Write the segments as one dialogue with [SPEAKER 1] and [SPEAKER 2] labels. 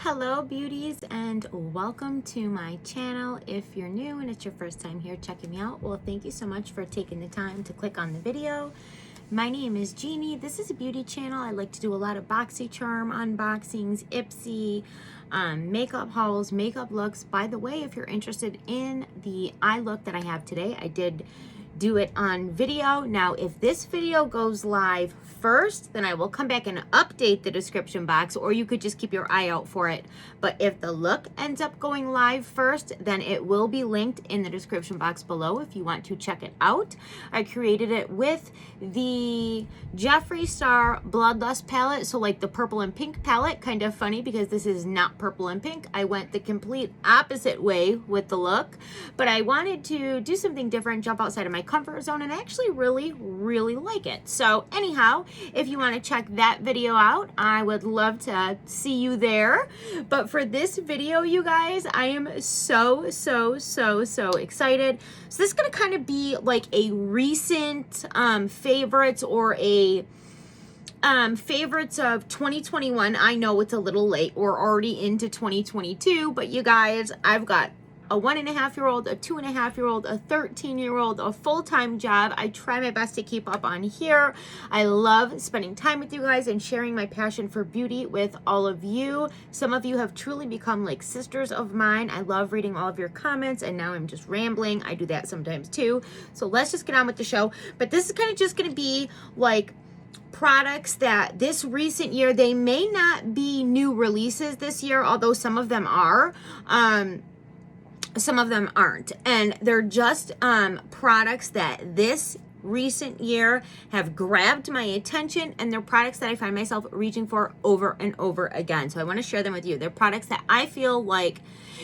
[SPEAKER 1] Hello beauties, and welcome to my channel. If you're new and it's your first time here checking me out, well, thank you so much for taking the time to click on the video. My name is Jeannie. This is a beauty channel. I like to do a lot of BoxyCharm unboxings, Ipsy, makeup hauls, makeup looks. By the way, if you're interested in the eye look that I have today, I did do it on video. Now, if this video goes live first, then I will come back and update the description box, or you could just keep your eye out for it. But if the look ends up going live first, then it will be linked in the description box below if you want to check it out. I created it with the Jeffree Star Bloodlust palette, so like the purple and pink palette. Kind of funny because this is not purple and pink. I went the complete opposite way with the look, but I wanted to do something different, jump outside of my comfort zone, and I actually really like it. So anyhow, if you want to check that video out, I would love to see you there. But for this video, you guys, I am so excited. So this is going to kind of be like a recent favorites, or a favorites of 2021. I know it's a little late, we're already into 2022, but you guys, I've got a 1.5-year-old, a 2.5-year-old, a 13-year-old, a full-time job. I try my best to keep up on here. I love spending time with you guys and sharing my passion for beauty with all of you. Some of you have truly become like sisters of mine. I love reading all of your comments, and now I'm just rambling. I do that sometimes too. So let's just get on with the show. But this is kind of just going to be like products that this recent year, they may not be new releases this year, although some of them are. Some of them aren't, and they're just products that this recent year have grabbed my attention, and they're products that I find myself reaching for over and over again. So I want to share them with you. They're products that I feel like,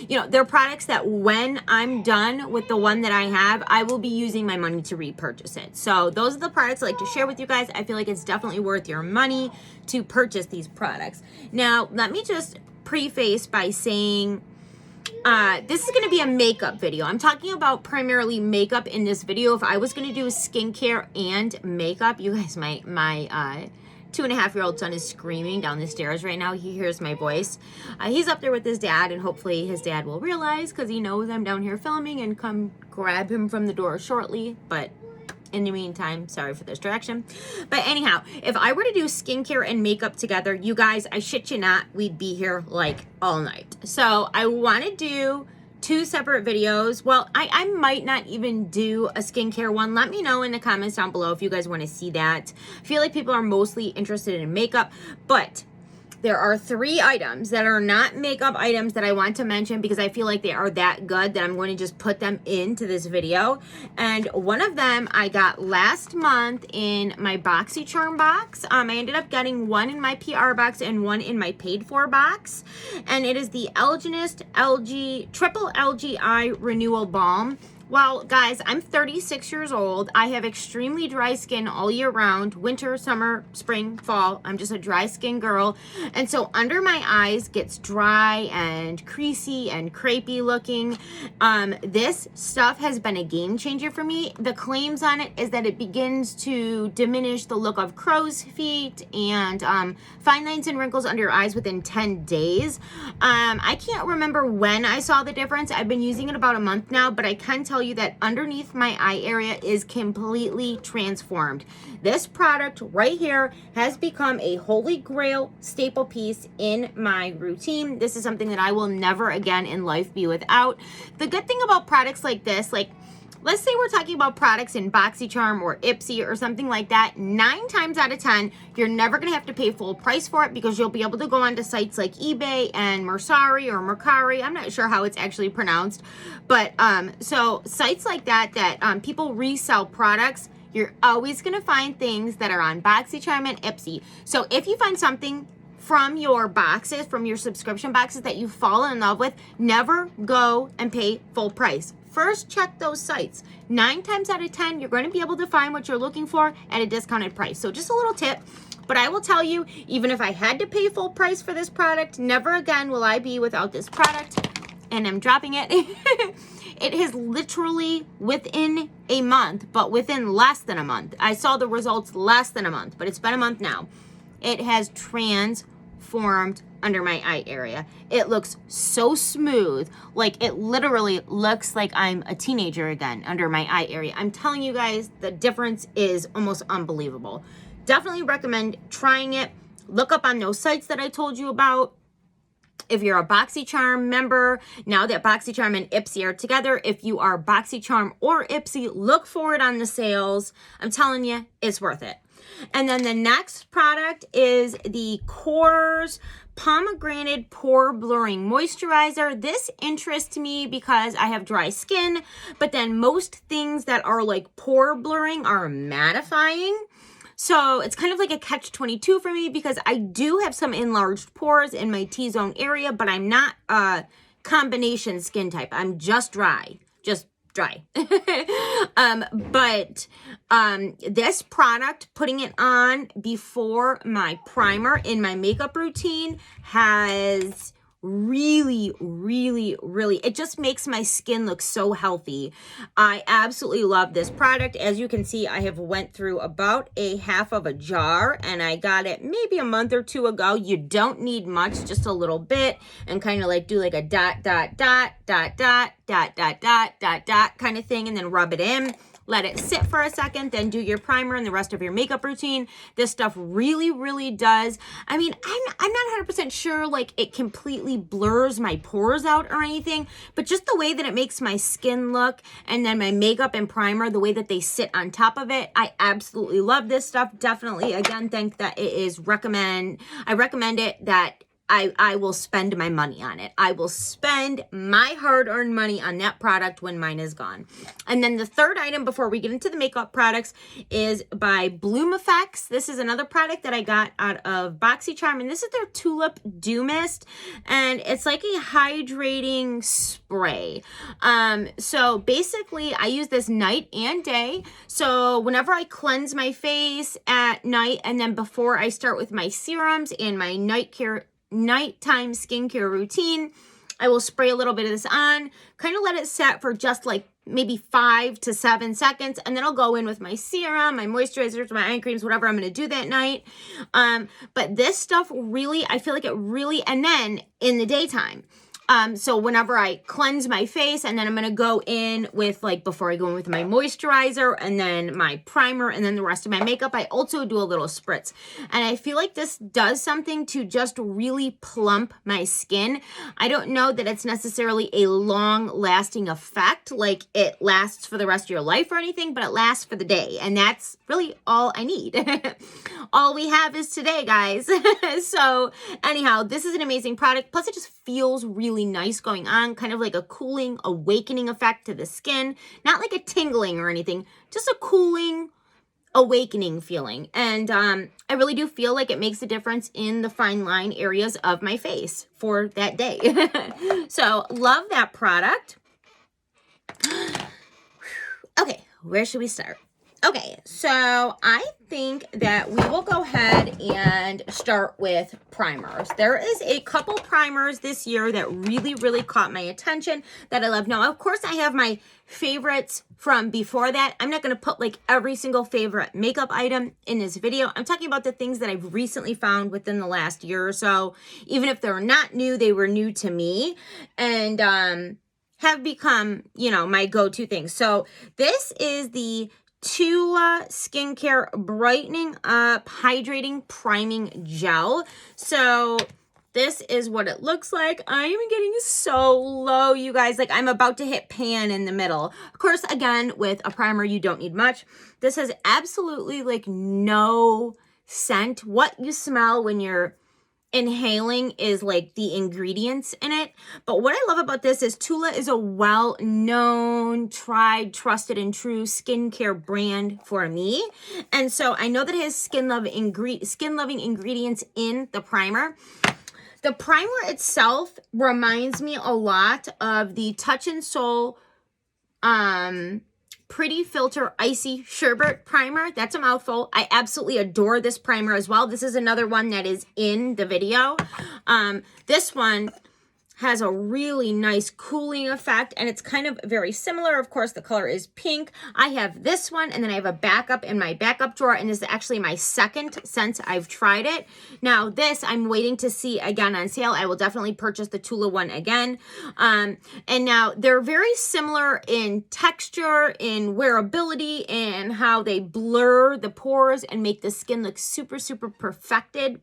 [SPEAKER 1] you know, they're products that when I'm done with the one that I have, I will be using my money to repurchase it. So those are the products I like to share with you guys. I feel like it's definitely worth your money to purchase these products. Now, let me just preface by saying, this is going to be a makeup video. I'm talking about primarily makeup in this video. If I was going to do skincare and makeup, you guys, my 2.5-year-old son is screaming down the stairs right now. He hears my voice. He's up there with his dad, and hopefully his dad will realize, because he knows I'm down here filming, and come grab him from the door shortly. But in the meantime, sorry for the distraction. But anyhow, if I were to do skincare and makeup together, you guys, I shit you not, we'd be here like all night. So I want to do two separate videos. Well, I might not even do a skincare one. Let me know in the comments down below if you guys want to see that. I feel like people are mostly interested in makeup, but there are 3 items that are not makeup items that I want to mention because I feel like they are that good that I'm going to just put them into this video. And one of them I got last month in my BoxyCharm box. I ended up getting one in my PR box and one in my paid for box. And it is the Ageless Triple LGI Renewal Balm. Well, guys, I'm 36 years old. I have extremely dry skin all year round, winter, summer, spring, fall. I'm just a dry skin girl. And so under my eyes gets dry and creasy and crepey looking. This stuff has been a game changer for me. The claims on it is that it begins to diminish the look of crow's feet and fine lines and wrinkles under your eyes within 10 days. I can't remember when I saw the difference. I've been using it about a month now, but I can tell you that underneath my eye area is completely transformed. This product right here has become a holy grail staple piece in my routine. This is something that I will never again in life be without. The good thing about products like this, like let's say we're talking about products in BoxyCharm or Ipsy or something like that, 9 times out of 10, you're never going to have to pay full price for it because you'll be able to go onto sites like eBay and Mercari or Mercari. I'm not sure how it's actually pronounced. But so sites like that people resell products, you're always going to find things that are on BoxyCharm and Ipsy. So if you find something from your boxes, from your subscription boxes that you fall in love with, never go and pay full price. First, check those sites. 9 times out of 10, you're going to be able to find what you're looking for at a discounted price. So just a little tip. But I will tell you, even if I had to pay full price for this product, never again will I be without this product. And I'm dropping it. It has literally within a month, but within less than a month. I saw the results less than a month, but it's been a month now. It has transformed formed under my eye area. It looks so smooth. Like, it literally looks like I'm a teenager again under my eye area. I'm telling you guys, the difference is almost unbelievable. Definitely recommend trying it. Look up on those sites that I told you about. If you're a BoxyCharm member, now that BoxyCharm and Ipsy are together, if you are BoxyCharm or Ipsy, look for it on the sales. I'm telling you, it's worth it. And then the next product is the Coarse Pomegranate Pore Blurring Moisturizer. This interests me because I have dry skin, but then most things that are like pore blurring are mattifying. So it's kind of like a catch-22 for me because I do have some enlarged pores in my T-zone area, but I'm not a combination skin type. I'm just dry. This product, putting it on before my primer in my makeup routine, has really, it just makes my skin look so healthy. I absolutely love this product. As you can see, I have went through about a half of a jar, and I got it maybe a month or two ago. You don't need much, just a little bit, and kind of like do like a dot kind of thing, and then rub it in. Let it sit for a second, then do your primer and the rest of your makeup routine. This stuff really does. I mean, I'm not 100% sure like it completely blurs my pores out or anything, but just the way that it makes my skin look, and then my makeup and primer, the way that they sit on top of it, I absolutely love this stuff. Definitely, again, think that it is I recommend it, that I will spend my money on it. I will spend my hard-earned money on that product when mine is gone. And then the third item before we get into the makeup products is by Bloom Effects. This is another product that I got out of BoxyCharm, and this is their Tulip Dew Mist, and it's like a hydrating spray. So basically, I use this night and day. So whenever I cleanse my face at night, and then before I start with my serums and my nighttime skincare routine, I will spray a little bit of this on, kind of let it set for just like maybe 5 to 7 seconds, and then I'll go in with my serum, my moisturizers, my eye creams, whatever I'm going to do that night. But this stuff really, I feel like it really, and then in the daytime, so whenever I cleanse my face, and then I'm going to go in with, like, before I go in with my moisturizer and then my primer and then the rest of my makeup, I also do a little spritz. And I feel like this does something to just really plump my skin. I don't know that it's necessarily a long-lasting effect, like it lasts for the rest of your life or anything, but it lasts for the day. And that's really all I need. All we have is today, guys. So anyhow, this is an amazing product. Plus, it just feels really nice going on, kind of like a cooling, awakening effect to the skin. Not like a tingling or anything, just a cooling, awakening feeling. And I really do feel like it makes a difference in the fine line areas of my face for that day. So love that product. Okay, where should we start? Okay, so I think that we will go ahead and start with primers. There is a couple primers this year that really caught my attention that I love. Now, of course, I have my favorites from before that. I'm not going to put like every single favorite makeup item in this video. I'm talking about the things that I've recently found within the last year or so. Even if they're not new, they were new to me. And have become, you know, my go-to things. So this is the Tula Skincare Brightening Up Hydrating Priming Gel. So this is what it looks like. I am getting so low, you guys. Like, I'm about to hit pan in the middle. Of course, again, with a primer, you don't need much. This has absolutely, like, no scent. What you smell when you're inhaling is like the ingredients in it. But what I love about this is Tula is a well-known, tried, trusted, and true skincare brand for me. And so I know that it has skin-loving ingredients in the primer. The primer itself reminds me a lot of the Touch in Sol Pretty Filter Icy Sherbet Primer. That's a mouthful. I absolutely adore this primer as well. This is another one that is in the video. This one, has a really nice cooling effect, and it's kind of very similar. Of course, the color is pink. I have this one, and then I have a backup in my backup drawer, and this is actually my second since I've tried it. Now, this I'm waiting to see again on sale. I will definitely purchase the Tula one again. And now they're very similar in texture, in wearability, and how they blur the pores and make the skin look super, super perfected.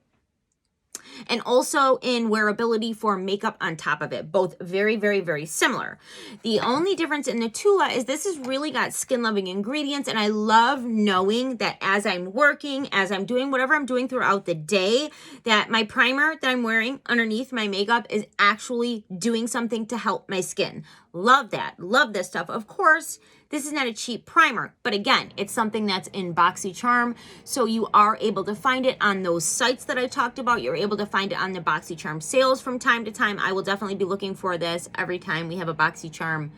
[SPEAKER 1] And also in wearability for makeup on top of it. Both very, very, very similar. The only difference in the Tula is this has really got skin-loving ingredients, and I love knowing that as I'm working, as I'm doing whatever I'm doing throughout the day, that my primer that I'm wearing underneath my makeup is actually doing something to help my skin. Love that. Love this stuff. Of course, this is not a cheap primer, but again, it's something that's in BoxyCharm, so you are able to find it on those sites that I talked about. You're able to find it on the BoxyCharm sales from time to time. I will definitely be looking for this every time we have a BoxyCharm.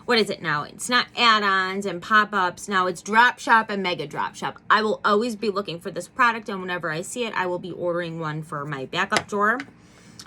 [SPEAKER 1] What is it now? It's not add-ons and pop-ups. Now it's Drop Shop and Mega Drop Shop. I will always be looking for this product, and whenever I see it, I will be ordering one for my backup drawer.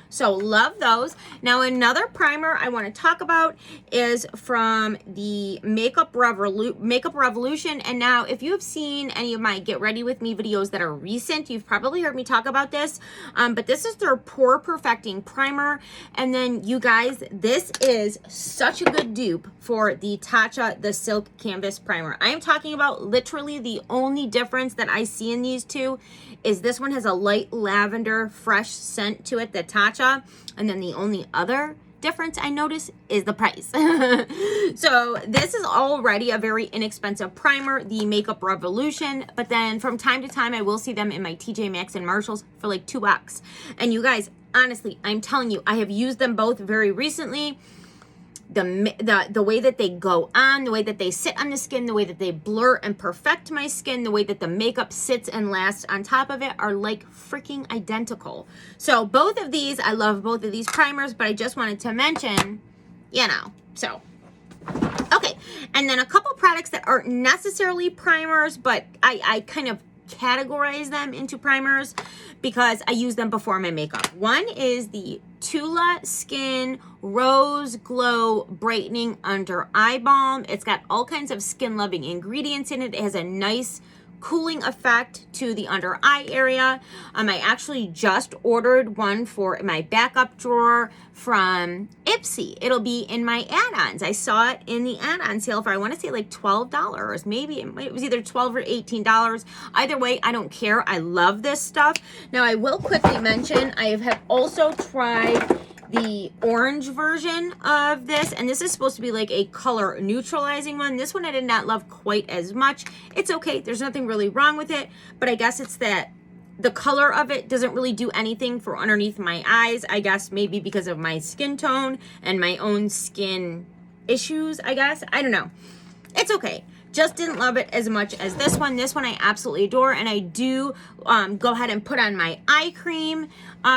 [SPEAKER 1] So love those. Now another primer I want to talk about is from the Makeup Revolution. And now if you have seen any of my Get Ready With Me videos that are recent, you've probably heard me talk about this. But this is their Pore Perfecting Primer. And then you guys, this is such a good dupe for the Tatcha, the Silk Canvas Primer. I am talking about literally the only difference that I see in these two is this one has a light lavender fresh scent to it, the Tatcha, and then the only other difference I notice is the price. So this is already a very inexpensive primer, the Makeup Revolution, but then from time to time I will see them in my TJ Maxx and Marshalls for like $2. And you guys, honestly, I'm telling you, I have used them both very recently. The way that they go on, the way that they sit on the skin, the way that they blur and perfect my skin, the way that the makeup sits and lasts on top of it are like freaking identical. So both of these, I love both of these primers, but I just wanted to mention, you know, so. Okay, and then a couple products that aren't necessarily primers, but I kind of categorize them into primers because I use them before my makeup. One is the Tula Skin Rose Glow Brightening Under Eye Balm. It's got all kinds of skin loving ingredients in it. It has a nice cooling effect to the under eye area. I actually just ordered one for my backup drawer from Ipsy. It'll be in my add-ons. I saw it in the add-on sale for, I want to say like $12. Maybe it was either $12 or $18. Either way, I don't care. I love this stuff. Now I will quickly mention, I have also tried the orange version of this, and this is supposed to be like a color neutralizing one. This one I did not love quite as much. It's okay, there's nothing really wrong with it, but I guess it's that the color of it doesn't really do anything for underneath my eyes. I guess maybe because of my skin tone and my own skin issues, I guess. I don't know. It's okay. Just didn't love it as much as this one. This one I absolutely adore, and I do go ahead and put on my eye cream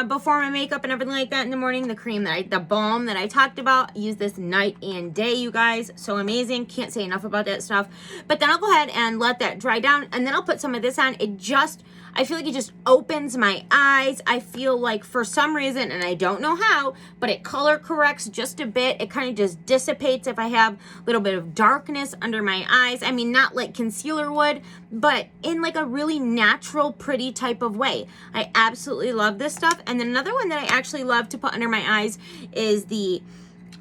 [SPEAKER 1] before my makeup and everything like that in the morning. The cream that the balm that I talked about, I use this night and day, you guys. So amazing. Can't say enough about that stuff. But then I'll go ahead and let that dry down, and then I'll put some of this on. I feel like it just opens my eyes. I feel like for some reason, and I don't know how, but it color corrects just a bit. It kind of just dissipates if I have a little bit of darkness under my eyes. I mean, not like concealer would, but in like a really natural, pretty type of way. I absolutely love this stuff. And then another one that I actually love to put under my eyes is the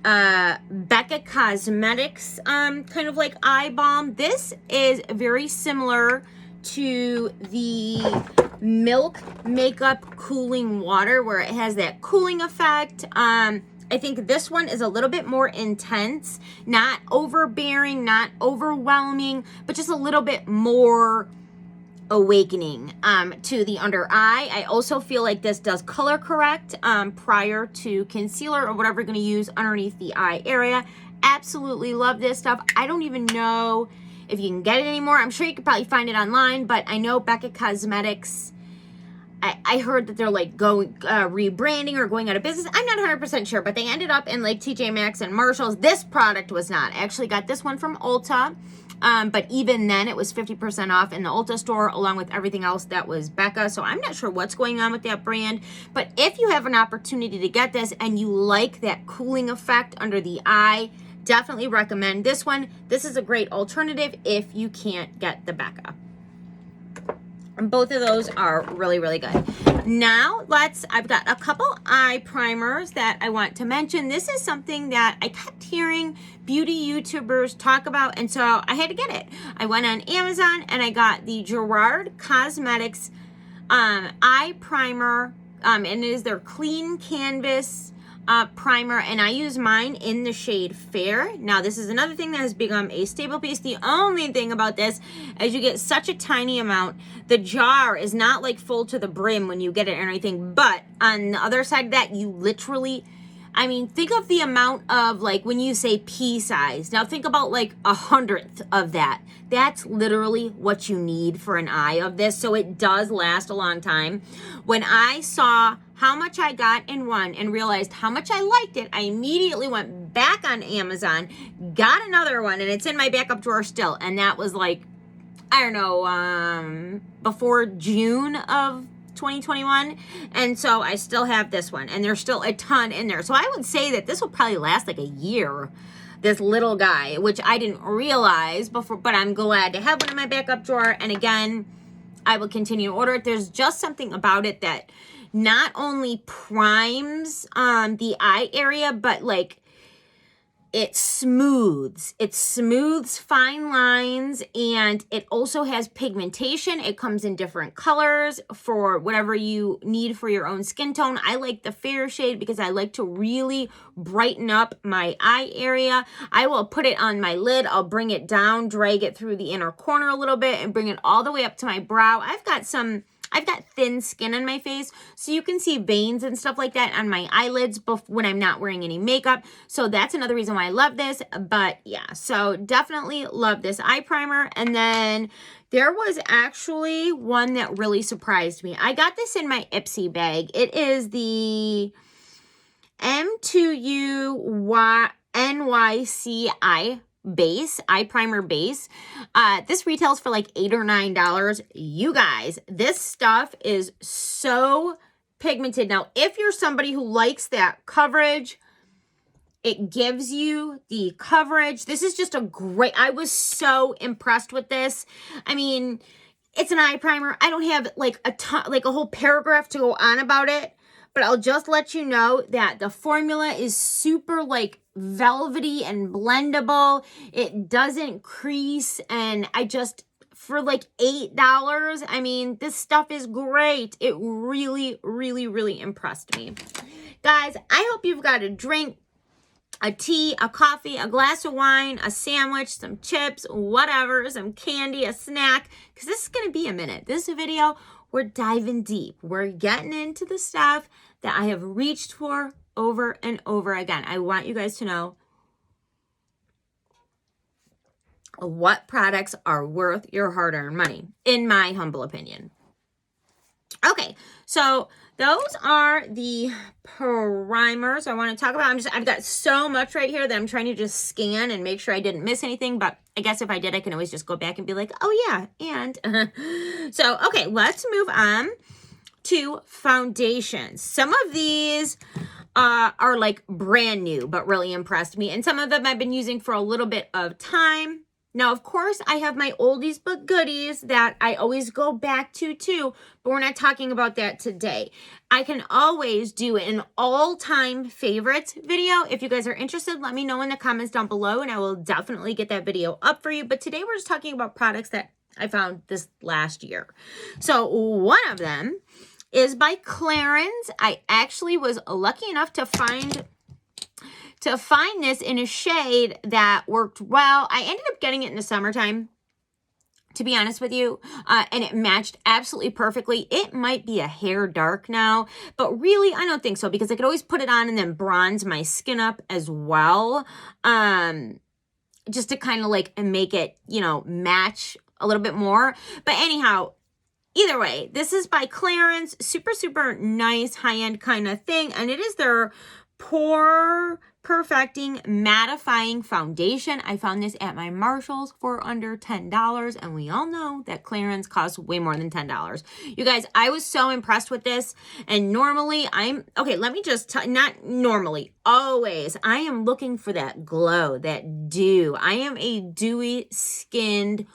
[SPEAKER 1] Becca Cosmetics kind of like eye balm. This is very similar to the Milk Makeup Cooling Water, where it has that cooling effect. I think this one is a little bit more intense, not overbearing, not overwhelming, but just a little bit more awakening to the under eye. I also feel like this does color correct prior to concealer or whatever you're going to use underneath the eye area. Absolutely love this stuff. I don't even know if you can get it anymore. I'm sure you could probably find it online, but I know Becca Cosmetics, I heard that they're like going rebranding or going out of business. I'm not 100% sure, but they ended up in like TJ Maxx and Marshalls. This product was not. I actually got this one from Ulta. But even then it was 50% off in the Ulta store along with everything else that was Becca. So I'm not sure what's going on with that brand. But if you have an opportunity to get this and you like that cooling effect under the eye, definitely recommend this one. This is a great alternative if you can't get the Becca. And both of those are really, really good. Now, I've got a couple eye primers that I want to mention. This is something that I kept hearing beauty YouTubers talk about, and so I had to get it. I went on Amazon and I got the Gerard Cosmetics eye primer, and it is their clean canvas primer, and I use mine in the shade Fair. Now, this is another thing that has become a staple piece. The only thing about this is you get such a tiny amount. The jar is not like full to the brim when you get it or anything, but on the other side of that, you literally, I mean, think of the amount of, like, when you say pea size. Now, think about like 1/100th of that. That's literally what you need for an eye of this, so it does last a long time. When I saw how much I got in one and realized how much I liked it, I immediately went back on Amazon, got another one, and it's in my backup drawer still. And that was like, I don't know, before June of 2021. And so I still have this one, and there's still a ton in there. So I would say that this will probably last like a year, this little guy, which I didn't realize before, but I'm glad to have one in my backup drawer. And again, I will continue to order it. There's just something about it that not only primes the eye area, but like it smooths fine lines, and it also has pigmentation. It comes in different colors for whatever you need for your own skin tone. I like the fair shade because I like to really brighten up my eye area. I will put it on my lid. I'll bring it down, drag it through the inner corner a little bit, and bring it all the way up to my brow. I've got thin skin on my face, so you can see veins and stuff like that on my eyelids when I'm not wearing any makeup. So that's another reason why I love this. But yeah, so definitely love this eye primer. And then there was actually one that really surprised me. I got this in my Ipsy bag. It is the M2U NYC eye primer base. This retails for like $8 or $9. You guys, this stuff is so pigmented. Now, if you're somebody who likes that coverage, it gives you the coverage. This is just a great, I was so impressed with this. I mean, it's an eye primer. I don't have like a whole paragraph to go on about it, but I'll just let you know that the formula is super like velvety and blendable. It doesn't crease, and for like $8, I mean, this stuff is great. It really, really, really impressed me. Guys, I hope you've got a drink, a tea, a coffee, a glass of wine, a sandwich, some chips, whatever, some candy, a snack, because this is going to be a minute. This video, we're diving deep. We're getting into the stuff that I have reached for over and over again. I want you guys to know what products are worth your hard-earned money, in my humble opinion. Okay, so those are the primers I want to talk about. I've got so much right here that I'm trying to just scan and make sure I didn't miss anything, but I guess if I did, I can always just go back and be like, oh yeah, and so, okay, let's move on to foundations. Some of these are like brand new, but really impressed me. And some of them I've been using for a little bit of time. Now, of course, I have my oldies but goodies that I always go back to too, but we're not talking about that today. I can always do an all-time favorites video. If you guys are interested, let me know in the comments down below, and I will definitely get that video up for you. But today we're just talking about products that I found this last year. So one of them is by Clarence. I actually was lucky enough to find this in a shade that worked well. I ended up getting it in the summertime, to be honest with you, and it matched absolutely perfectly. It might be a hair dark now, but really I don't think so, because I could always put it on and then bronze my skin up as well, just to kind of like make it, you know, match a little bit more. But anyhow, either way, this is by Clarence. Super, super nice high-end kind of thing. And it is their Pore Perfecting Mattifying Foundation. I found this at my Marshalls for under $10, and we all know that Clarence costs way more than $10. You guys, I was so impressed with this, and normally okay, let me just not normally, always, I am looking for that glow, that dew. I am a dewy skinned.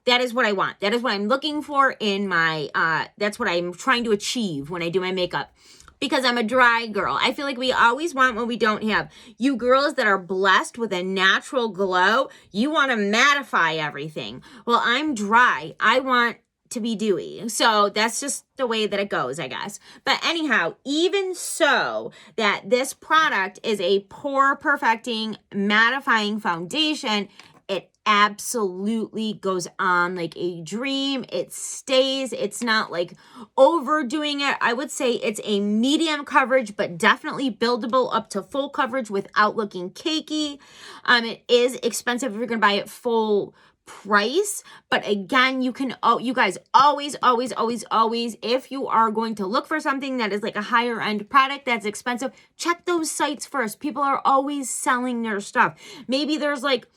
[SPEAKER 1] That is what I want. That is what I'm looking for in my, that's what I'm trying to achieve when I do my makeup. Because I'm a dry girl. I feel like we always want what we don't have. You girls that are blessed with a natural glow, you want to mattify everything. Well, I'm dry. I want to be dewy. So that's just the way that it goes, I guess. But anyhow, even so, that this product is a pore perfecting mattifying foundation, it absolutely goes on like a dream. It stays. It's not like overdoing it. I would say it's a medium coverage, but definitely buildable up to full coverage without looking cakey. It is expensive if you're going to buy it full price, but again, you guys always, if you are going to look for something that is like a higher end product that's expensive, check those sites first. People are always selling their stuff. Maybe there's like,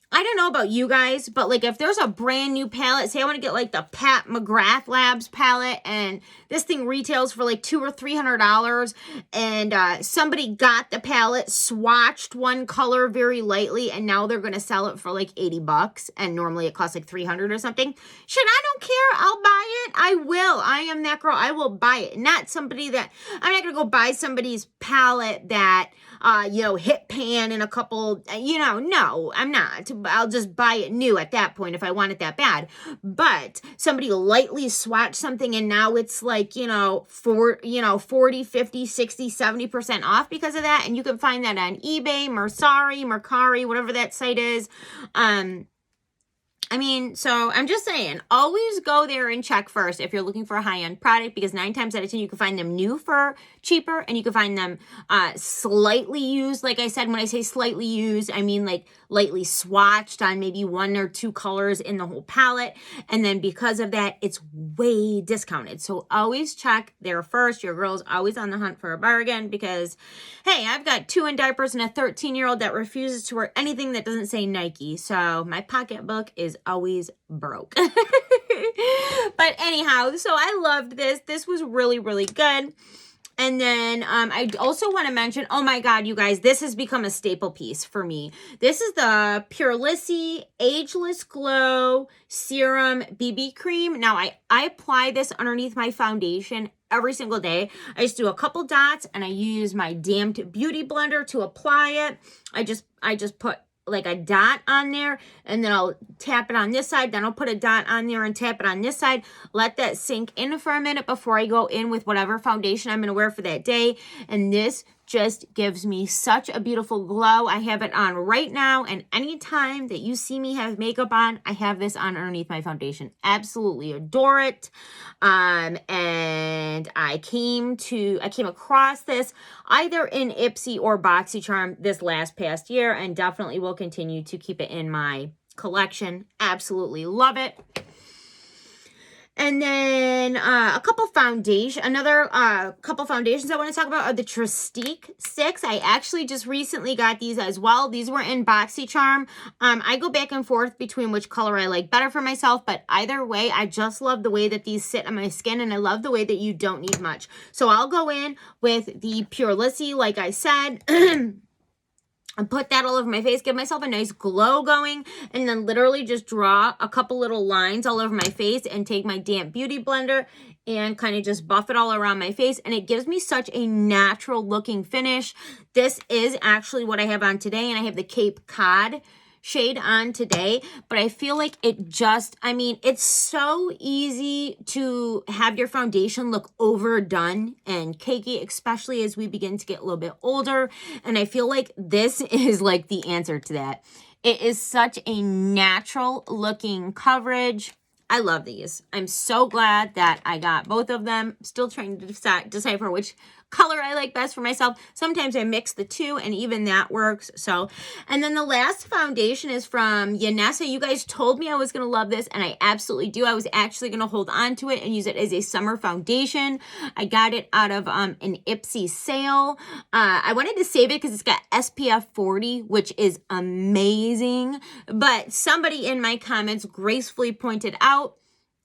[SPEAKER 1] I don't know about you guys, but like if there's a brand new palette, say I want to get like the Pat McGrath Labs palette, and this thing retails for like $200 or $300, and somebody got the palette, swatched one color very lightly, and now they're going to sell it for like $80, and normally it costs like $300 or something. Shit, I don't care. I'll buy it. I will. I am that girl. I will buy it. Not somebody that, I'm not going to go buy somebody's palette that, hit pan in a couple, no, I'm not. I'll just buy it new at that point if I want it that bad. But somebody lightly swatched something and now it's like, 40, 50, 60, 70% off because of that. And you can find that on eBay, Mercari, whatever that site is. So I'm just saying, always go there and check first if you're looking for a high-end product, because 9 times out of 10, you can find them new for cheaper, and you can find them slightly used. Like I said, when I say slightly used, I mean like lightly swatched on maybe 1 or 2 colors in the whole palette. And then because of that, it's way discounted. So always check there first. Your girl's always on the hunt for a bargain because, hey, I've got 2 in diapers and a 13-year-old that refuses to wear anything that doesn't say Nike. So my pocketbook is always broke. But anyhow, so I loved this. This was really, really good. And then I also want to mention, oh my God, you guys, this has become a staple piece for me. This is the Pure Ageless Glow Serum BB Cream. Now, I apply this underneath my foundation every single day. I just do a couple dots and I use my damped beauty blender to apply it. I just put like a dot on there, and then I'll tap it on this side, then I'll put a dot on there and tap it on this side, let that sink in for a minute before I go in with whatever foundation I'm going to wear for that day. And this just gives me such a beautiful glow. I have it on right now, and anytime that you see me have makeup on, I have this on underneath my foundation. Absolutely adore it. And I came across this either in Ipsy or BoxyCharm this past year, and definitely will continue to keep it in my collection. Absolutely love it. And then couple foundations I want to talk about are the Trestique sticks. I actually just recently got these as well. These were in BoxyCharm. I go back and forth between which color I like better for myself, but either way, I just love the way that these sit on my skin, and I love the way that you don't need much. So I'll go in with the Pure like I said. And put that all over my face, give myself a nice glow going, and then literally just draw a couple little lines all over my face and take my damp beauty blender and kind of just buff it all around my face, and it gives me such a natural looking finish. This is actually what I have on today, and I have the Cape Cod shade on today, but I feel like it's so easy to have your foundation look overdone and cakey, especially as we begin to get a little bit older, and I feel like this is like the answer to that. It is such a natural looking coverage. I love these. I'm so glad that I got both of them. Still trying to decipher which color I like best for myself. Sometimes I mix the two and even that works. So, and then the last foundation is from Yanessa. You guys told me I was going to love this and I absolutely do. I was actually going to hold on to it and use it as a summer foundation. I got it out of an Ipsy sale. I wanted to save it because it's got SPF 40, which is amazing. But somebody in my comments gracefully pointed out,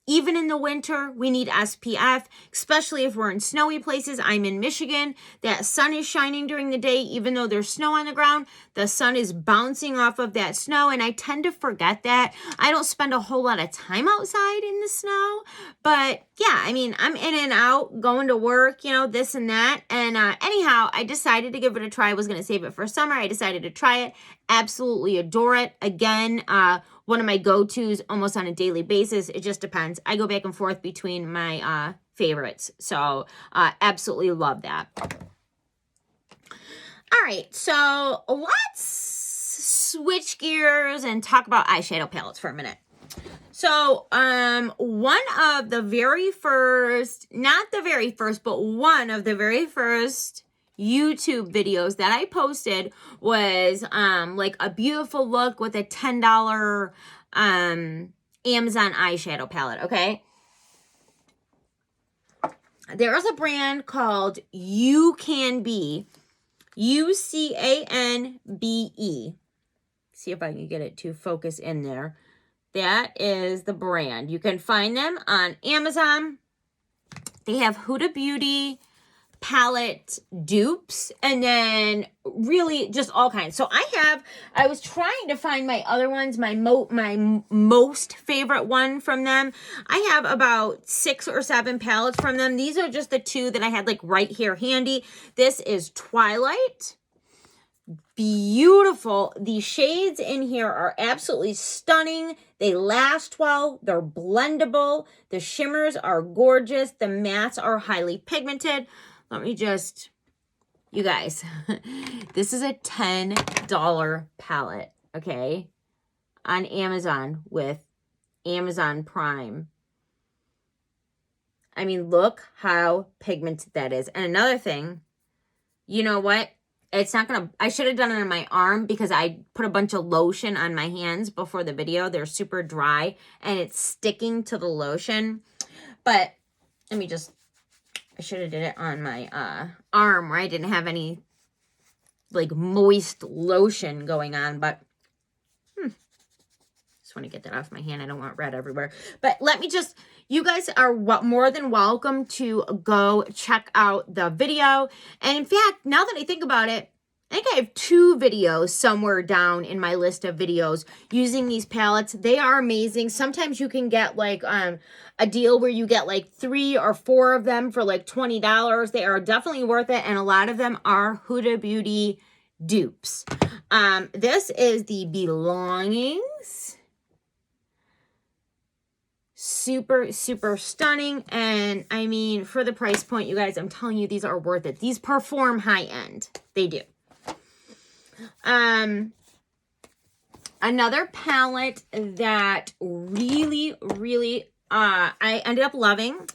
[SPEAKER 1] even in the winter, we need SPF, especially if we're in snowy places. I'm in Michigan. That sun is shining during the day, even though there's snow on the ground. The sun is bouncing off of that snow, and I tend to forget that. I don't spend a whole lot of time outside in the snow, but yeah, I mean, I'm in and out, going to work, you know, this and that. And anyhow, I decided to give it a try. I was going to save it for summer. I decided to try it. Absolutely adore it. Again, one of my go-tos almost on a daily basis. It just depends. I go back and forth between my favorites. So absolutely love that. All right, so let's switch gears and talk about eyeshadow palettes for a minute. So one of the very first, not the very first, but one of the very first YouTube videos that I posted was like a beautiful look with a $10 Amazon eyeshadow palette, okay? There is a brand called You Can Be, UCANBE. See if I can get it to focus in there. That is the brand. You can find them on Amazon. They have Huda Beauty palette dupes, and then really just all kinds. So I was trying to find my other ones, my most favorite one from them. I have about 6 or 7 palettes from them. These are just the 2 that I had like right here handy. This is Twilight. Beautiful. The shades in here are absolutely stunning. They last well. They're blendable. The shimmers are gorgeous. The mattes are highly pigmented. Let me just, you guys, this is a $10 palette, okay, on Amazon with Amazon Prime. I mean, look how pigmented that is. And another thing, you know what? It's not going to, I should have done it on my arm because I put a bunch of lotion on my hands before the video. They're super dry and it's sticking to the lotion. But let me just, I should have did it on my arm where I didn't have any like moist lotion going on, but just want to get that off my hand. I don't want red everywhere. But let me just, you guys are more than welcome to go check out the video. And in fact, now that I think about it, I think I have 2 videos somewhere down in my list of videos using these palettes. They are amazing. Sometimes you can get like a deal where you get like 3 or 4 of them for like $20. They are definitely worth it. And a lot of them are Huda Beauty dupes. This is the Belongings. Super, super stunning. And I mean, for the price point, you guys, I'm telling you, these are worth it. These perform high end. They do. Another palette that really, really, I ended up loving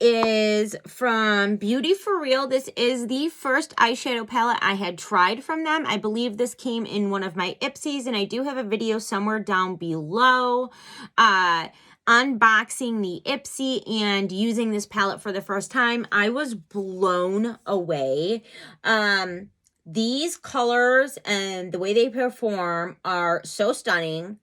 [SPEAKER 1] is from Beauty For Real. This is the first eyeshadow palette I had tried from them. I believe this came in one of my Ipsies, and I do have a video somewhere down below, unboxing the Ipsy and using this palette for the first time. I was blown away. These colors and the way they perform are so stunning.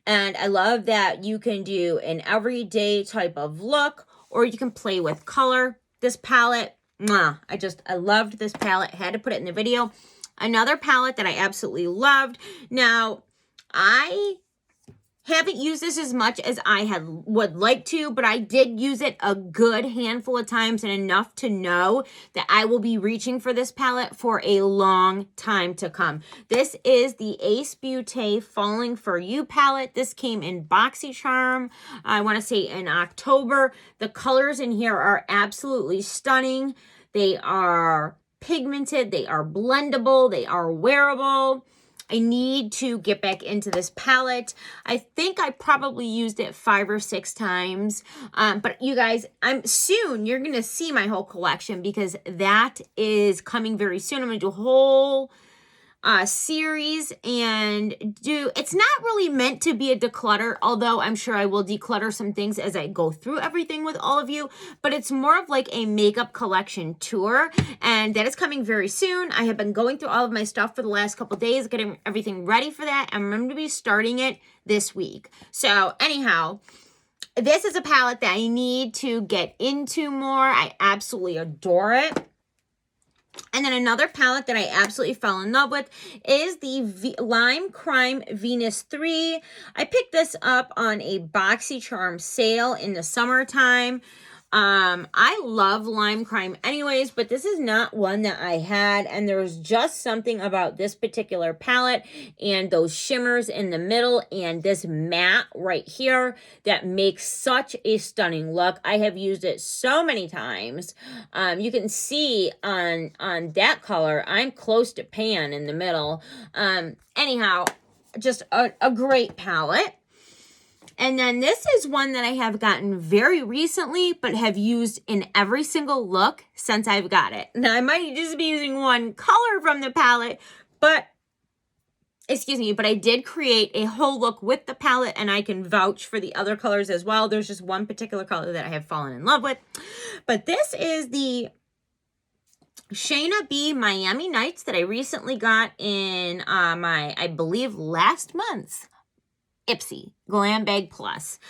[SPEAKER 1] And I love that you can do an everyday type of look, or you can play with color. This palette, I loved this palette. Had to put it in the video. Another palette that I absolutely loved. Now, I haven't used this as much as I would like to, but I did use it a good handful of times and enough to know that I will be reaching for this palette for a long time to come. This is the Ace Beauté Falling For You palette. This came in BoxyCharm, I want to say in October. The colors in here are absolutely stunning. They are pigmented, they are blendable, they are wearable. I need to get back into this palette. I think I probably used it 5 or 6 times. But you guys, you're going to see my whole collection because that is coming very soon. I'm going to do a whole series and it's not really meant to be a declutter, although I'm sure I will declutter some things as I go through everything with all of you, but it's more of like a makeup collection tour, and that is coming very soon. I have been going through all of my stuff for the last couple days, getting everything ready for that, and I'm going to be starting it this week. So anyhow, this is a palette that I need to get into more. I absolutely adore it. And then another palette that I absolutely fell in love with is the Lime Crime Venus 3. I picked this up on a BoxyCharm sale in the summertime. I love Lime Crime anyways, but this is not one that I had, and there's just something about this particular palette and those shimmers in the middle and this matte right here that makes such a stunning look. I have used it so many times. You can see on that color, I'm close to pan in the middle. Anyhow, just a great palette. And then this is one that I have gotten very recently, but have used in every single look since I've got it. Now, I might just be using one color from the palette, but I did create a whole look with the palette, and I can vouch for the other colors as well. There's just one particular color that I have fallen in love with. But this is the Shayna B Miami Nights that I recently got in I believe, last month's Ipsy Glam Bag Plus.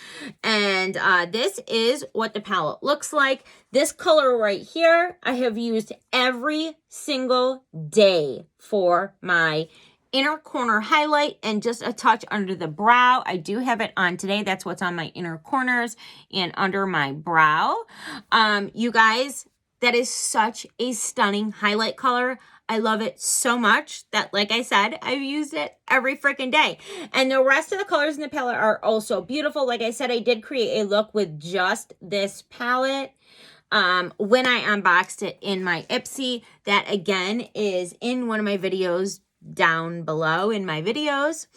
[SPEAKER 1] And this is what the palette looks like. This color right here, I have used every single day for my inner corner highlight and just a touch under the brow. I do have it on today. That's what's on my inner corners and under my brow. You guys, that is such a stunning highlight color. I love it so much that, like I said, I've used it every freaking day. And the rest of the colors in the palette are also beautiful. Like I said, I did create a look with just this palette when I unboxed it in my Ipsy. That, again, is in one of my videos down below in my videos.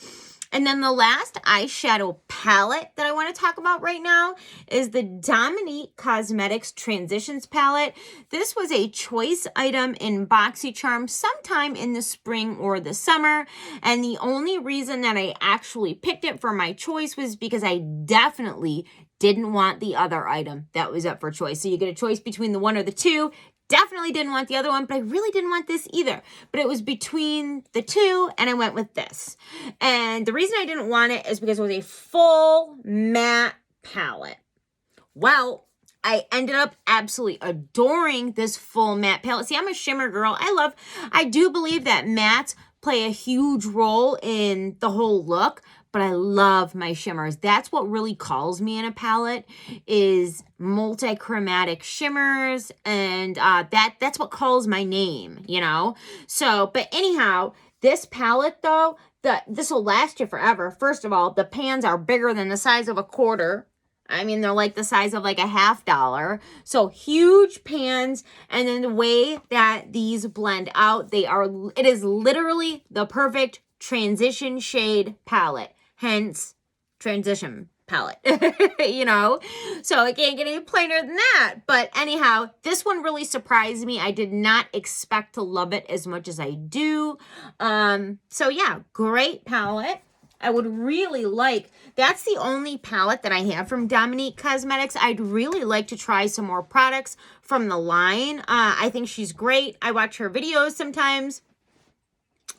[SPEAKER 1] And then the last eyeshadow palette that I want to talk about right now is the Dominique Cosmetics Transitions palette. This was a choice item in BoxyCharm sometime in the spring or the summer. And the only reason that I actually picked it for my choice was because I definitely didn't want the other item that was up for choice. So you get a choice between the one or the two. Definitely didn't want the other one, but I really didn't want this either. But it was between the two, and I went with this. And the reason I didn't want it is because it was a full matte palette. Well, I ended up absolutely adoring this full matte palette. See, I'm a shimmer girl. I do believe that mattes play a huge role in the whole look, but I love my shimmers. That's what really calls me in a palette, is multi-chromatic shimmers, and that's what calls my name, you know? So, but anyhow, this palette though, this will last you forever. First of all, the pans are bigger than the size of a quarter. I mean, they're like the size of like a $50. So huge pans. And then the way that these blend out, it is literally the perfect transition shade palette. Hence, transition palette, you know? So it can't get any plainer than that. But anyhow, this one really surprised me. I did not expect to love it as much as I do. So yeah, great palette. I would really that's the only palette that I have from Dominique Cosmetics. I'd really like to try some more products from the line. I think she's great. I watch her videos sometimes.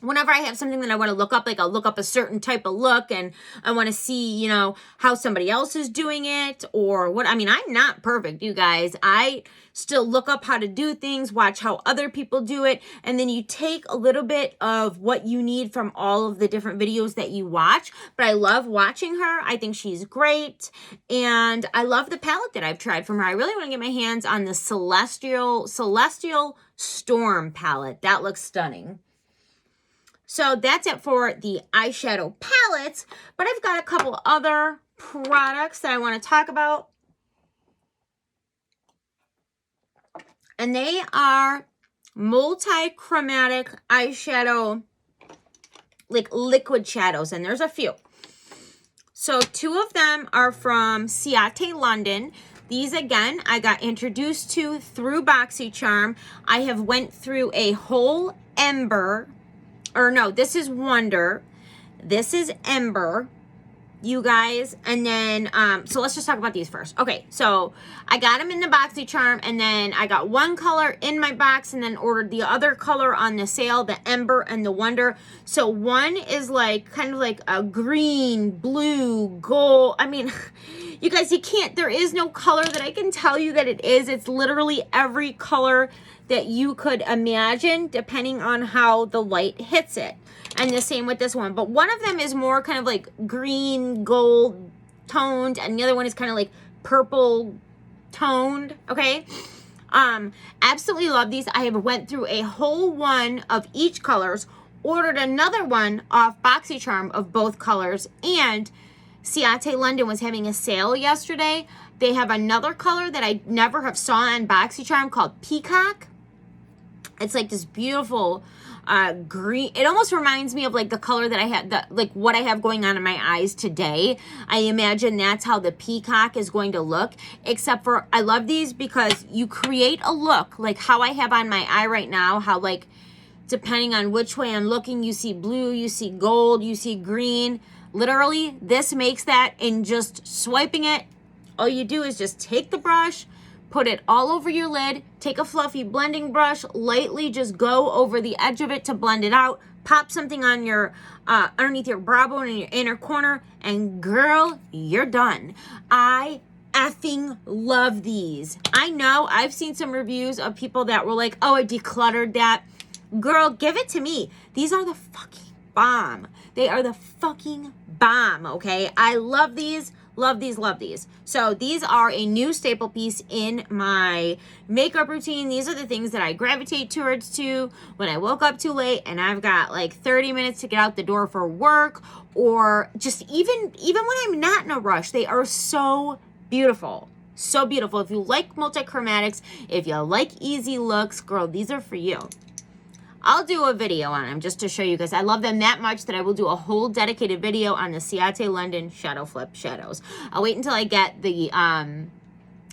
[SPEAKER 1] Whenever I have something that I want to look up, like I'll look up a certain type of look and I want to see, you know, how somebody else is doing it or what. I mean, I'm not perfect, you guys. I still look up how to do things, watch how other people do it. And then you take a little bit of what you need from all of the different videos that you watch. But I love watching her. I think she's great. And I love the palette that I've tried from her. I really want to get my hands on the Celestial Storm palette. That looks stunning. So that's it for the eyeshadow palettes, but I've got a couple other products that I want to talk about. And they are multi-chromatic eyeshadow like liquid shadows, and there's a few. So 2 of them are from Ciate London. These, again, I got introduced to through BoxyCharm. I have went through a whole Ember, or no, this is Wonder. This is Ember, you guys. And then, so let's just talk about these first. Okay, so I got them in the BoxyCharm, and then I got one color in my box and then ordered the other color on the sale, the Ember and the Wonder. So one is like, kind of like a green, blue, gold. I mean, you guys, you can't, there is no color that I can tell you that it is. It's literally every color that you could imagine, depending on how the light hits it. And the same with this one. But one of them is more kind of like green, gold toned, and the other one is kind of like purple toned, okay? Absolutely love these. I have went through a whole one of each colors, ordered another one off BoxyCharm of both colors, and Ciate London was having a sale yesterday. They have another color that I never have saw on BoxyCharm called Peacock. It's like this beautiful green. It almost reminds me of like the color that I had, like what I have going on in my eyes today. I imagine that's how the Peacock is going to look, except for I love these because you create a look like how I have on my eye right now, how like depending on which way I'm looking, you see blue, you see gold, you see green. Literally, this makes that in just swiping it. All you do is just take the brush, put it all over your lid, take a fluffy blending brush, lightly just go over the edge of it to blend it out, pop something on your, underneath your brow bone in your inner corner, and girl, you're done. I effing love these. I know I've seen some reviews of people that were like, oh, I decluttered that. Girl, give it to me. These are the fucking bomb. They are the fucking bomb, okay? I love these. Love these, love these. So these are a new staple piece in my makeup routine. These are the things that I gravitate towards when I woke up too late and I've got like 30 minutes to get out the door for work, or just even when I'm not in a rush. They are so beautiful. So beautiful. If you like multichromatics, if you like easy looks, girl, these are for you. I'll do a video on them just to show you guys. I love them that much that I will do a whole dedicated video on the Ciate London Shadow Flip shadows. I'll wait until I get the,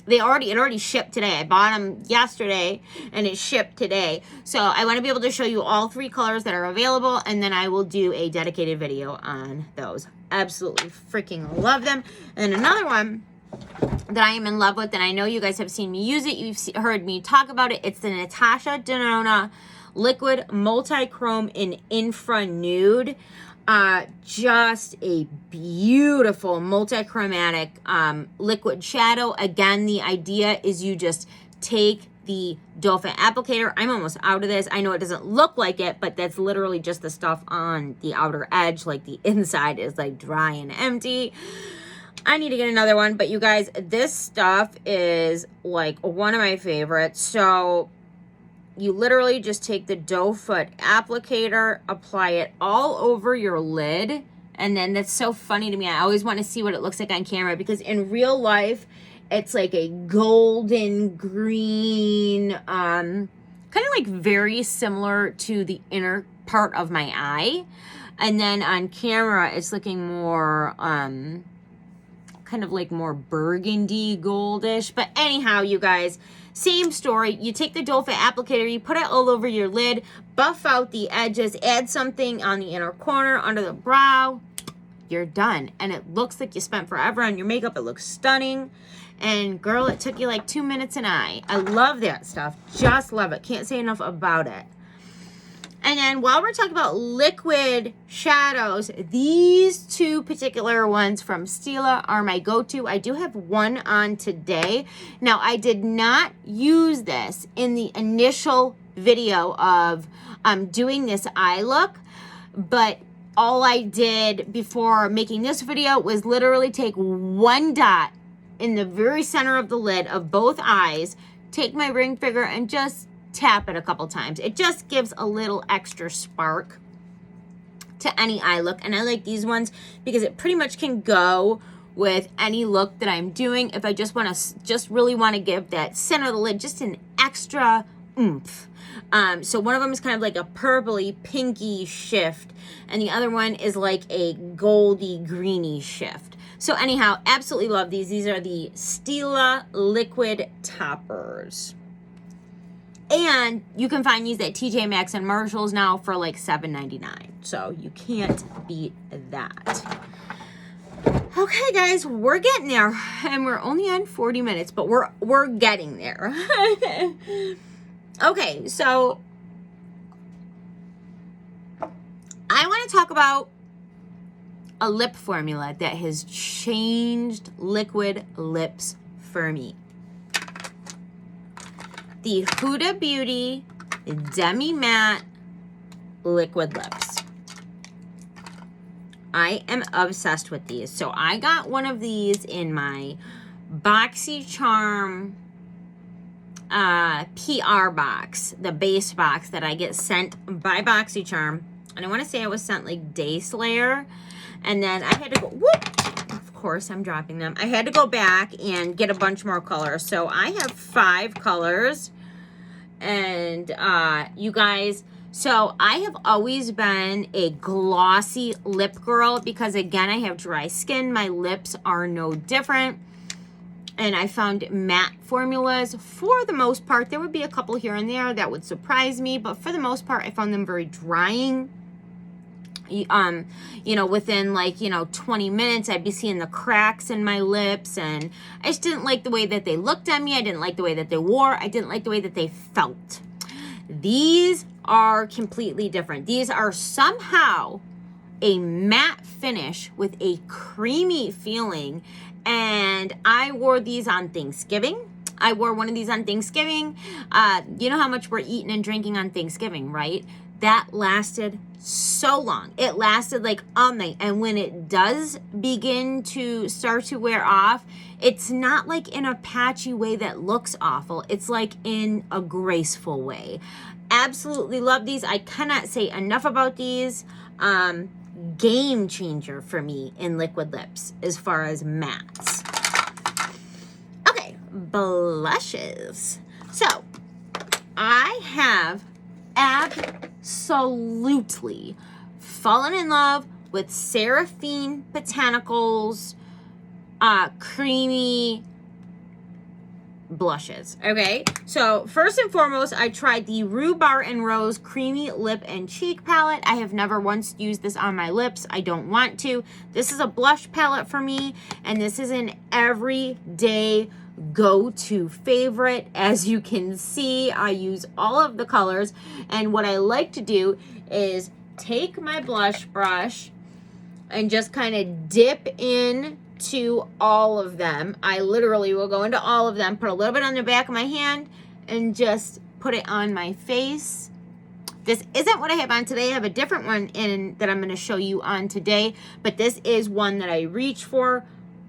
[SPEAKER 1] it already shipped today. I bought them yesterday and it shipped today. So I want to be able to show you all 3 colors that are available, and then I will do a dedicated video on those. Absolutely freaking love them. And then another one that I am in love with, and I know you guys have seen me use it. You've heard me talk about it. It's the Natasha Denona Liquid Multi-Chrome in Infra Nude. Just a beautiful multi-chromatic liquid shadow. Again, the idea is you just take the doe foot applicator. I'm almost out of this. I know it doesn't look like it, but that's literally just the stuff on the outer edge. Like the inside is like dry and empty. I need to get another one, but you guys, this stuff is like one of my favorites. So you literally just take the doe foot applicator, apply it all over your lid, and then that's so funny to me. I always want to see what it looks like on camera, because in real life, it's like a golden green, kind of like very similar to the inner part of my eye. And then on camera, it's looking more, kind of like more burgundy goldish. But anyhow, you guys, same story. You take the doe foot applicator, you put it all over your lid, buff out the edges, add something on the inner corner, under the brow. You're done. And it looks like you spent forever on your makeup. It looks stunning. And girl, it took you like 2 minutes an eye. I love that stuff. Just love it. Can't say enough about it. And then while we're talking about liquid shadows, these 2 particular ones from Stila are my go-to. I do have one on today. Now, I did not use this in the initial video of doing this eye look, but all I did before making this video was literally take one dot in the very center of the lid of both eyes, take my ring finger and just tap it a couple times. It just gives a little extra spark to any eye look. And I like these ones because it pretty much can go with any look that I'm doing. If I just really want to give that center of the lid just an extra oomph. So one of them is kind of like a purpley, pinky shift, and the other one is like a goldy, greeny shift. So anyhow, absolutely love these. These are the Stila Liquid Toppers. And you can find these at TJ Maxx and Marshalls now for like $7.99. So you can't beat that. Okay, guys, we're getting there. And we're only on 40 minutes, but we're getting there. Okay, so I want to talk about a lip formula that has changed liquid lips for me. The Huda Beauty Demi Matte Liquid Lips. I am obsessed with these. So I got one of these in my BoxyCharm PR box, the base box that I get sent by BoxyCharm. And I want to say I was sent like Day Slayer. And then I had to go, whoop, of course I'm dropping them. I had to go back and get a bunch more colors. So I have 5 colors. And you guys, so I have always been a glossy lip girl because again, I have dry skin. My lips are no different. And I found matte formulas for the most part. There would be a couple here and there that would surprise me, but for the most part, I found them very drying. You know, within like, 20 minutes, I'd be seeing the cracks in my lips, and I just didn't like the way that they looked at me. I didn't like the way that they wore. I didn't like the way that they felt. These are completely different. These are somehow a matte finish with a creamy feeling, and I wore these on Thanksgiving. I wore one of these on Thanksgiving. You know how much we're eating and drinking on Thanksgiving, right? That lasted so long. It lasted like all night. And when it does begin to start to wear off, it's not like in a patchy way that looks awful. It's like in a graceful way. Absolutely love these. I cannot say enough about these. Game changer for me in liquid lips as far as mattes. Okay, blushes. So I have absolutely fallen in love with Seraphine Botanicals creamy blushes. Okay, so first and foremost, I tried the Rhubarb and Rose Creamy Lip and Cheek Palette. I have never once used this on my lips. I don't want to. This is a blush palette for me, and this is an everyday go-to favorite. As you can see, I use all of the colors, and what I like to do is take my blush brush and just kind of dip in to all of them. I literally will go into all of them, put a little bit on the back of my hand, and just put it on my face. This isn't what I have on today. I have a different one in that I'm going to show you on today, but this is one that I reach for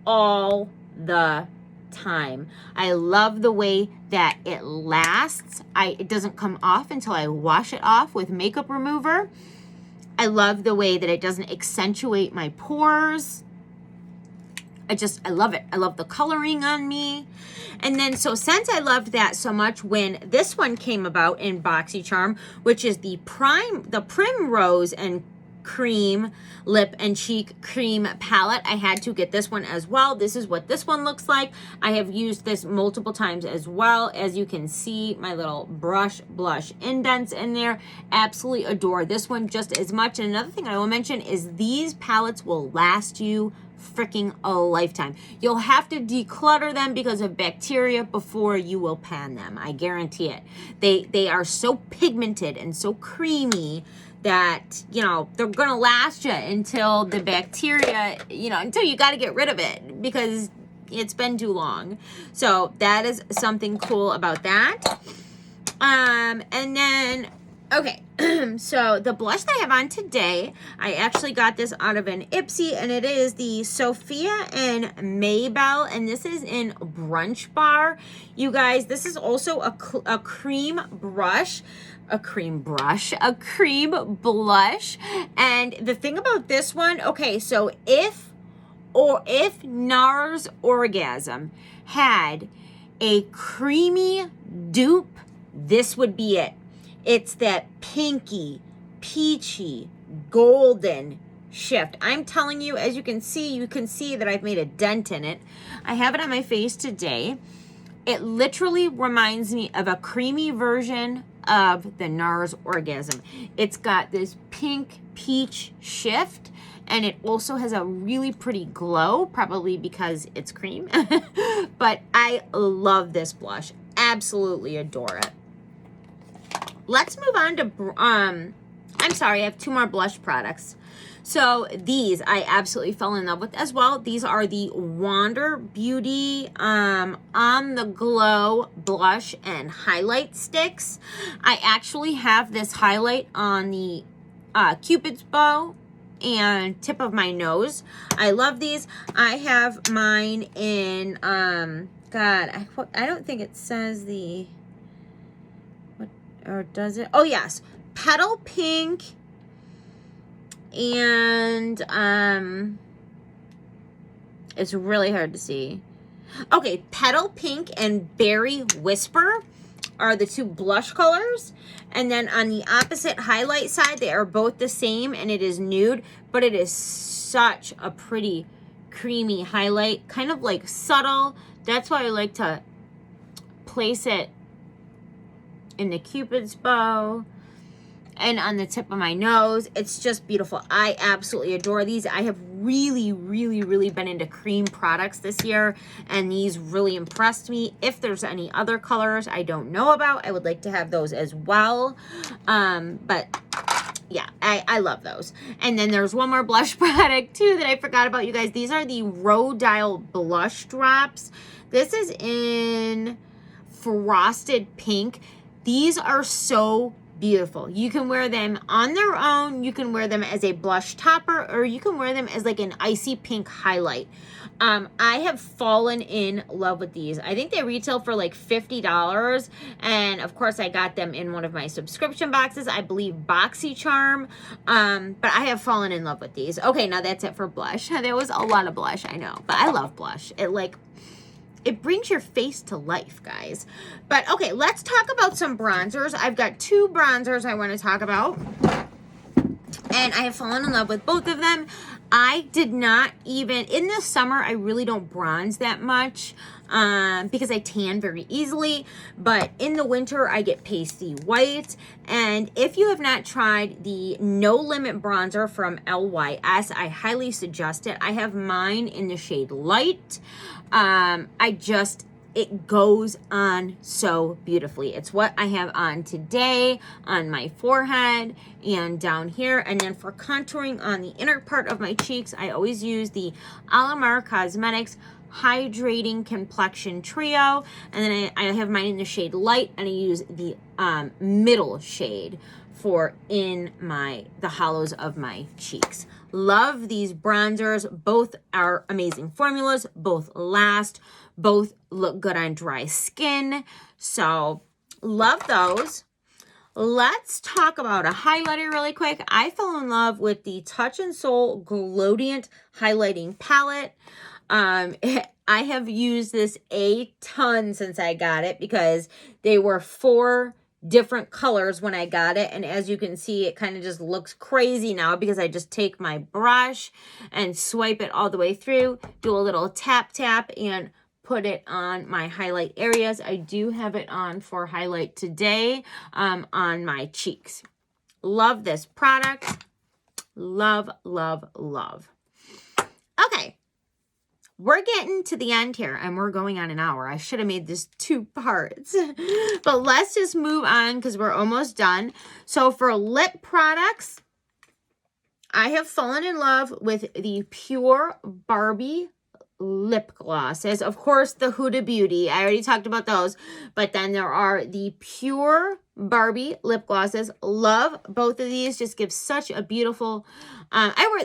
[SPEAKER 1] all the time. I love the way that it lasts. It doesn't come off until I wash it off with makeup remover. I love the way that it doesn't accentuate my pores. I love it. I love the coloring on me. And then, so since I loved that so much, when this one came about in BoxyCharm, which is the Primrose and Cream Lip and Cheek Cream Palette, I had to get this one as well. This is what this one looks like. I have used this multiple times as well. As you can see, my little brush blush indents in there. Absolutely adore this one just as much. And another thing I will mention is these palettes will last you freaking a lifetime. You'll have to declutter them because of bacteria before you will pan them. I guarantee it. They are so pigmented and so creamy that, they're gonna last you until the bacteria, until you got to get rid of it because it's been too long. So that is something cool about that. And then, okay, so the blush that I have on today, I actually got this out of an Ipsy, and it is the Sophia and Maybell, and this is in Brunch Bar. You guys, this is also a cream blush. And the thing about this one, okay, so if NARS Orgasm had a creamy dupe, this would be it. It's that pinky, peachy, golden shift. I'm telling you, as you can see that I've made a dent in it. I have it on my face today. It literally reminds me of a creamy version of the NARS Orgasm. It's got this pink peach shift, and it also has a really pretty glow, probably because it's cream. But I love this blush. Absolutely adore it. Let's move on to, I'm sorry, I have 2 more blush products. So these I absolutely fell in love with as well. These are the Wander Beauty On the Glow Blush and Highlight Sticks. I actually have this highlight on the Cupid's bow and tip of my nose. I love these. I have mine in, God, I don't think it says the, what, or does it? Oh, yes. Petal Pink and it's really hard to see. Okay, Petal Pink and Berry Whisper are the 2 blush colors, and then on the opposite highlight side they are both the same, and it is nude, but it is such a pretty creamy highlight, kind of like subtle. That's why I like to place it in the Cupid's bow and on the tip of my nose. It's just beautiful. I absolutely adore these. I have really been into cream products this year, and these really impressed me. If there's any other colors I don't know about, I would like to have those as well. But yeah, I love those. And then there's one more blush product too that I forgot about, you guys. These are the Rhodile Blush Drops. This is in Frosted Pink. These are so beautiful. You can wear them on their own, you can wear them as a blush topper, or you can wear them as like an icy pink highlight. I have fallen in love with these. I think they retail for like $50, and of course I got them in one of my subscription boxes, I believe BoxyCharm. But I have fallen in love with these. Okay, now that's it for blush. There was a lot of blush, I know, but I love blush. It brings your face to life, guys. But okay, let's talk about some bronzers. I've got 2 bronzers I want to talk about, and I have fallen in love with both of them. I did not even, in the summer, I really don't bronze that much because I tan very easily, but in the winter, I get pasty white. And if you have not tried the No Limit bronzer from LYS, I highly suggest it. I have mine in the shade Light. It goes on so beautifully. It's what I have on today on my forehead and down here. And then for contouring on the inner part of my cheeks, I always use the Alamar Cosmetics Hydrating Complexion Trio. And then I have mine in the shade Light, and I use the middle shade for in the hollows of my cheeks. Love these bronzers. Both are amazing formulas. Both last. Both look good on dry skin. So love those. Let's talk about a highlighter really quick. I fell in love with the Touch and Soul Glodiant Highlighting Palette. I have used this a ton since I got it because they were 4 different colors when I got it, and as you can see, it kind of just looks crazy now because I just take my brush and swipe it all the way through, do a little tap and put it on my highlight areas. I do have it on for highlight today on my cheeks. Love this product. Love. Okay, we're getting to the end here, and we're going on an hour. I should have made this 2 parts. But let's just move on because we're almost done. So for lip products, I have fallen in love with the Pure Barbie lip glosses. Of course, the Huda Beauty. I already talked about those. But then there are the Pure Barbie lip glosses. Love both of these. Just give such a beautiful...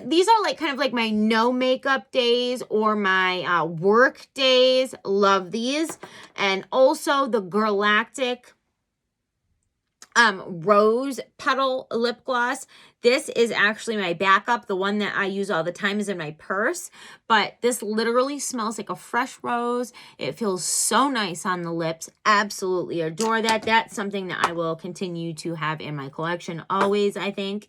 [SPEAKER 1] these are like kind of like my no makeup days or my work days. Love these. And also the Galactic Rose Petal lip gloss. This is actually my backup. The one that I use all the time is in my purse, but this literally smells like a fresh rose. It feels so nice on the lips. Absolutely adore that. That's something that I will continue to have in my collection always, I think.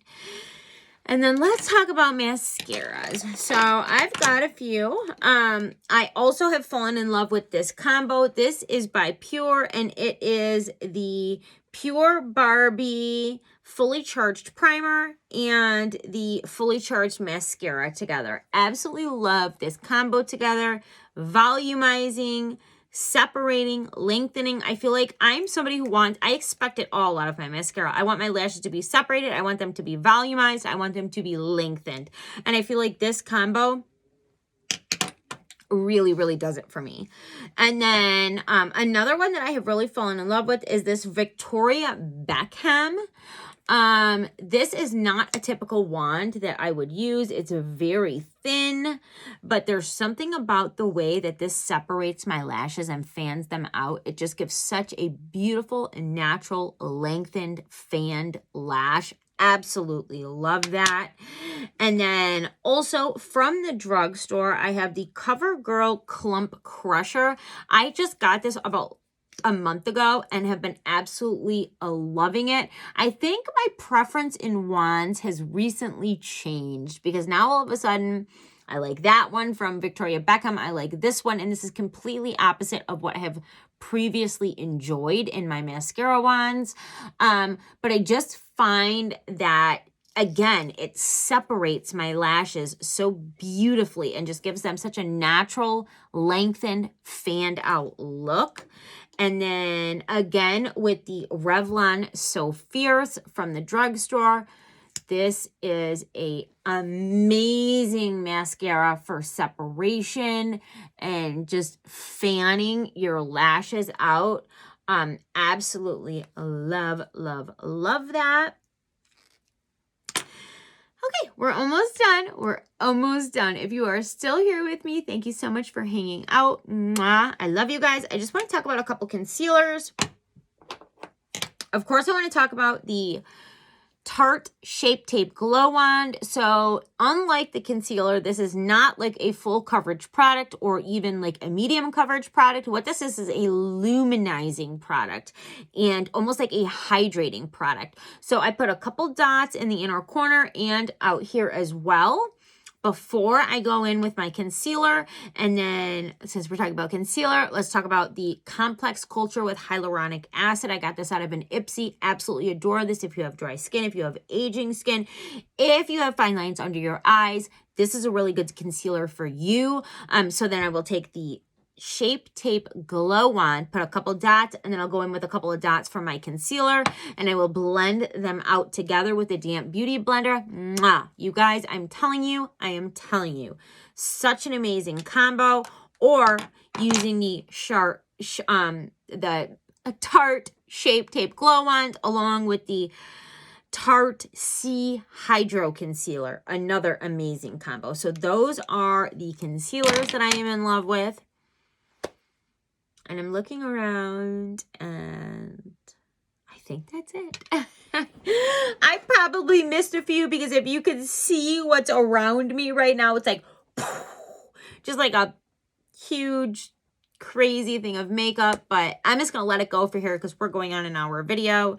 [SPEAKER 1] And then let's talk about mascaras. So I've got a few. I also have fallen in love with this combo. This is by Pure, and it is the Pure Barbie Fully Charged Primer and the Fully Charged Mascara together. Absolutely love this combo together. Volumizing, separating, lengthening. I feel like I'm somebody who I expect it all out of my mascara. I want my lashes to be separated. I want them to be volumized. I want them to be lengthened. And I feel like this combo really, really does it for me. And then another one that I have really fallen in love with is this Victoria Beckham. This is not a typical wand that I would use. It's very thin, but there's something about the way that this separates my lashes and fans them out. It just gives such a beautiful, natural, lengthened, fanned lash. Absolutely love that. And then also from the drugstore, I have the CoverGirl Clump Crusher. I just got this about a month ago and have been absolutely loving it. I think my preference in wands has recently changed because now all of a sudden I like that one from Victoria Beckham. I like this one, and this is completely opposite of what I have previously enjoyed in my mascara wands. But I just find that, again, it separates my lashes so beautifully and just gives them such a natural, lengthened, fanned out look. And then again with the Revlon So Fierce from the drugstore. This is a amazing mascara for separation and just fanning your lashes out. Absolutely love, love, love that. Okay, we're almost done. We're almost done. If you are still here with me, thank you so much for hanging out. Mwah. I love you guys. I just want to talk about a couple concealers. Of course, I want to talk about the Tarte Shape Tape Glow Wand. So unlike the concealer, this is not like a full coverage product or even like a medium coverage product. What this is a luminizing product and almost like a hydrating product. So I put a couple dots in the inner corner and out here as well before I go in with my concealer. And then since we're talking about concealer, let's talk about the Complex Culture with Hyaluronic Acid. I got this out of an Ipsy. Absolutely adore this if you have dry skin, if you have aging skin, if you have fine lines under your eyes. This is a really good concealer for you. So then I will take the Shape Tape Glow Wand, put a couple dots, and then I'll go in with a couple of dots for my concealer, and I will blend them out together with the Damp Beauty Blender. Mwah! You guys, I am telling you, such an amazing combo. Or using the Tarte Shape Tape Glow Wand along with the Tarte C Hydro Concealer, another amazing combo. So those are the concealers that I am in love with. And I'm looking around and I think that's it. I probably missed a few because if you could see what's around me right now, it's like just like a huge crazy thing of makeup, but I'm just gonna let it go for here because we're going on an hour video.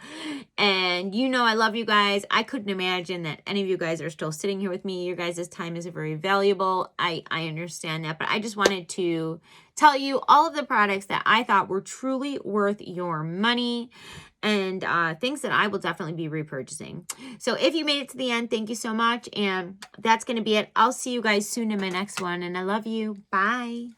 [SPEAKER 1] And you know I love you guys. I couldn't imagine that any of you guys are still sitting here with me. Your guys' time is very valuable. I understand that, but I just wanted to tell you all of the products that I thought were truly worth your money and things that I will definitely be repurchasing. So if you made it to the end, thank you so much. And that's going to be it. I'll see you guys soon in my next one. And I love you. Bye.